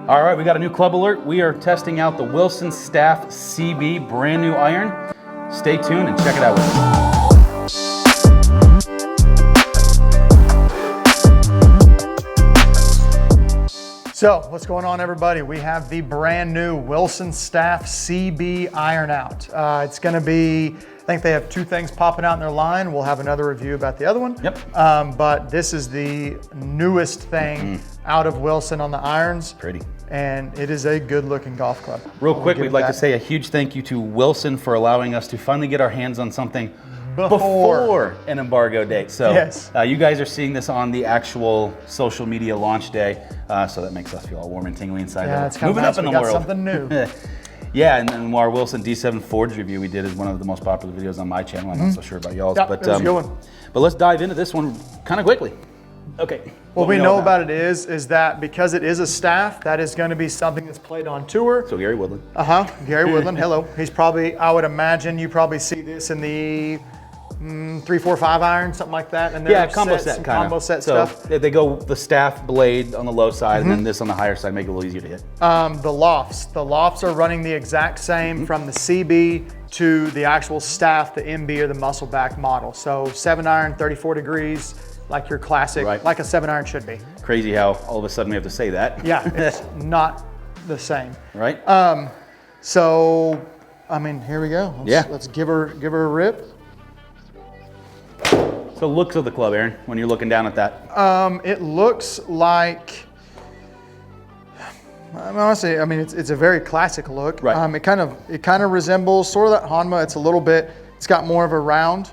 All right, we got a new club alert. We are testing out the Wilson Staff CB brand new iron. Stay tuned and check it out with us. So what's going on, everybody? We have the brand new Wilson Staff CB iron out. It's gonna be, I think they have two things popping out in their line. We'll have another review about the other one. Yep. But this is the newest thing out of Wilson on the irons. Pretty. And it is a good looking golf club. Real quick, we'd like to say a huge thank you to Wilson for allowing us to finally get our hands on something before an embargo date. So yes. You guys are seeing this on the actual social media launch day. So that makes us feel all warm and tingly inside. Yeah, it's kind moving of nice. up in We the got world. something new. Yeah, and then our Wilson D7 Forge review we did is one of the most popular videos on my channel. I'm not so sure about y'all's, Yep, but it was a good one. But let's dive into this one kind of quickly. Okay. What we know about it is that because it is a staff, that is going to be something that's played on tour. So Gary Woodland. Gary Woodland, hello. He's probably, I would imagine you probably see this in the 3, 4, 5 iron, something like that. And Yeah, combo set kind of. Combo set so stuff. They go the staff blade on the low side and then this on the higher side, make it a little easier to hit. The lofts are running the exact same from the CB to the actual staff, the MB or the muscle back model. So 7 iron, 34 degrees, like your classic, Right. like a 7 iron should be. Crazy how all of a sudden we have to say that. Yeah, it's not the same. Right? So, I mean, here we go. Let's give her a rip. So looks of the club, Aaron, when you're looking down at that. It looks like, honestly, I mean, it's a very classic look. Right. It kind of resembles sort of that Hanma. It's a little bit, it's got more of a round.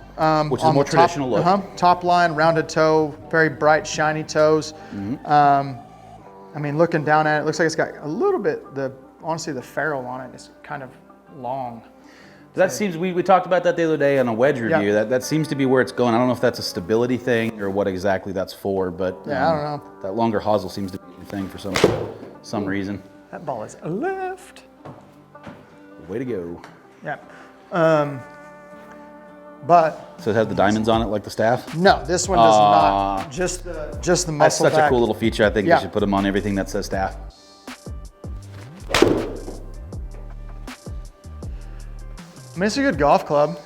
Which is a more traditional look. Top line, rounded toe, very bright, shiny toes. I mean, looking down at it, looks like it's got a little bit, honestly, the ferrule on it is kind of long. That seems, we talked about that the other day on a wedge review. Yeah. That seems to be where it's going. I don't know if that's a stability thing or what exactly that's for, but Yeah, I don't know. That longer hosel seems to be the thing for some reason. That ball is left. Way to go. Yeah. But So it has the diamonds on it like the staff? no, this one does not. Just the muscle That's such back. a cool little feature. I think Yeah. we should put them on everything that says staff. I mean, it's a good golf club.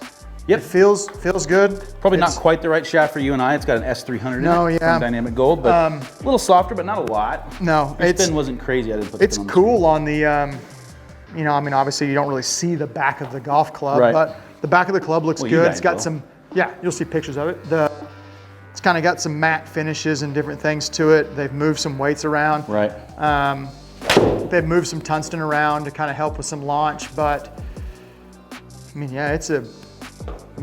Yep. It feels good. Probably not It's- quite the right shaft for you and I. It's got an S300 No, in it yeah. from Dynamic Gold, but a little softer, but not a lot. No, Your it's spin wasn't crazy. I didn't put the it's spin on the cool on the, you know, I mean, obviously you don't really see the back of the golf club, Right. but the back of the club looks Well, you good. guys It's got will. some, yeah, you'll see pictures of it. It's kind of got some matte finishes and different things to it. They've moved some weights around. Right. They've moved some tungsten around to kind of help with some launch, but I mean, yeah, it's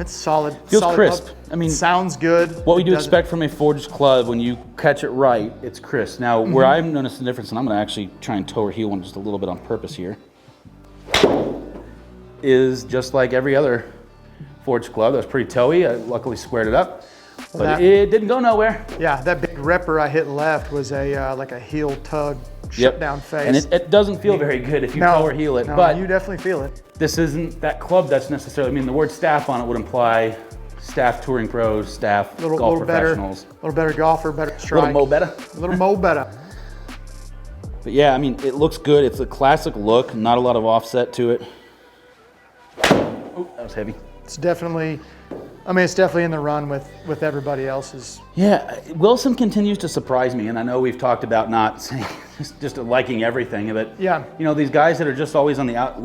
solid. Feels solid crisp. club. I mean, sounds good. What we It do doesn't- expect from a forged club, when you catch it right, it's crisp. Now, where I've noticed the difference, and I'm going to actually try and toe or heel one just a little bit on purpose here, is just like every other forged club. That was pretty toey. I luckily squared it up, but it didn't go nowhere. Yeah, that big ripper I hit left was a like a heel tug shutdown phase. And it doesn't feel very good if you toe or heel it, no, but you definitely feel it. this isn't that club that's necessarily, I mean, the word staff on it would imply staff touring pros, staff golf Little better, professionals. little better golfer, better strike. Little mo better. A little mo better. But yeah, I mean, it looks good. It's a classic look, not a lot of offset to it. Oh, that was heavy. It's definitely, I mean, it's definitely in the run with everybody else's. Yeah, Wilson continues to surprise me, and I know we've talked about not saying, just liking everything, but Yeah. you know, these guys that are just always on the out,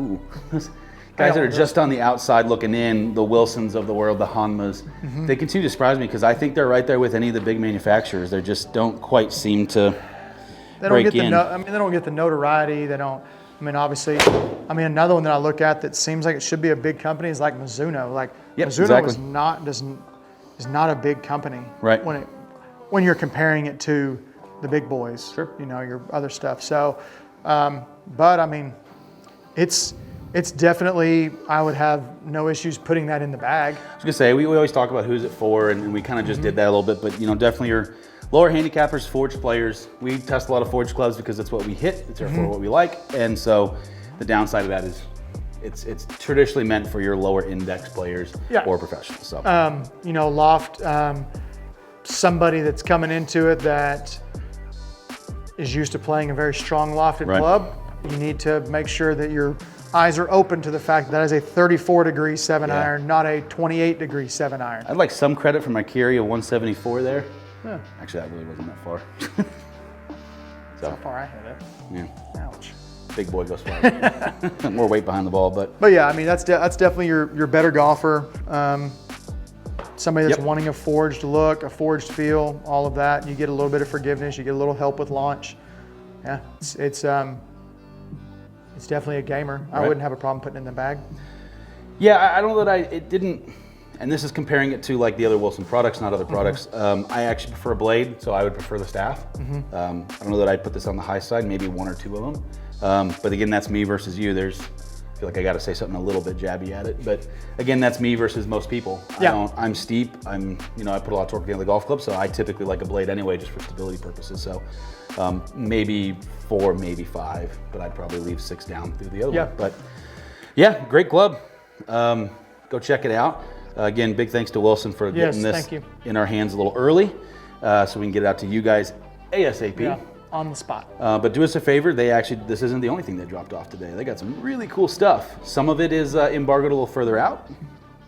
guys that are just on the outside looking in, the Wilsons of the world, the Hanmas, they continue to surprise me because I think they're right there with any of the big manufacturers. They just don't quite seem to They don't break get the in. I mean, they don't get the notoriety. They don't. I mean, obviously, I mean, another one that I look at that seems like it should be a big company is like Mizuno. Like Yep, Mizuno exactly. is not a big company. Right. When you're comparing it to the big boys. Sure. You know, your other stuff. So, but I mean, it's definitely, I would have no issues putting that in the bag. I was gonna say, we always talk about who's it for, and we kind of just did that a little bit, but you know, definitely your lower handicappers, forged players. We test a lot of forged clubs because that's what we hit, it's therefore what we like, and so the downside of that is it's traditionally meant for your lower index players or professionals. So You know, loft, somebody that's coming into it that is used to playing a very strong lofted Right. club, you need to make sure that your eyes are open to the fact that is a 34-degree 7-iron, not a 28-degree 7-iron. I'd like some credit for my Keurig 174 there. Actually, that really wasn't that far. How far I hit it. Yeah, Ouch. big boy goes far. More weight behind the ball, but But yeah, I mean, that's definitely your better golfer. Somebody that's Yep. wanting a forged look, a forged feel, all of that. You get a little bit of forgiveness. You get a little help with launch. Yeah, it's definitely a gamer. I Right. wouldn't have a problem putting it in the bag. yeah, I don't know that it didn't. And this is comparing it to like the other Wilson products, not other Mm-hmm. producs. I actually prefer a blade, so I would prefer the staff. Mm-hmm. I don't know that I'd put this on the high side, maybe one or two of them. But again, that's me versus you. I feel like I got to say something a little bit jabby at it. But again, that's me versus most people. Yeah. I'm steep. I put a lot of torque in the golf club, so I typically like a blade anyway, just for stability purposes. So maybe 4, maybe 5, but I'd probably leave 6 down through the other Yeah. one. But yeah, great club. Go check it out. Again, big thanks to Wilson for getting this thank you. in our hands a little early, so we can get it out to you guys ASAP. Yeah, on the spot. But do us a favor, this isn't the only thing they dropped off today. They got some really cool stuff. Some of it is embargoed a little further out.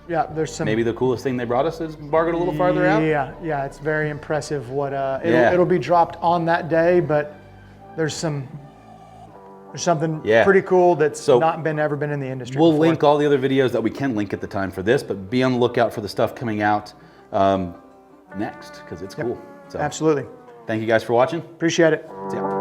Yeah, there's some. Maybe the coolest thing they brought us is embargoed a little farther out. Yeah, it's very impressive what Yeah. it'll be dropped on that day, but there's something Yeah. pretty cool that's So, ever been in the industry. We'll before. link all the other videos that we can link at the time for this, but be on the lookout for the stuff coming out next, because it's cool. So Absolutely. thank you guys for watching. Appreciate it. See ya.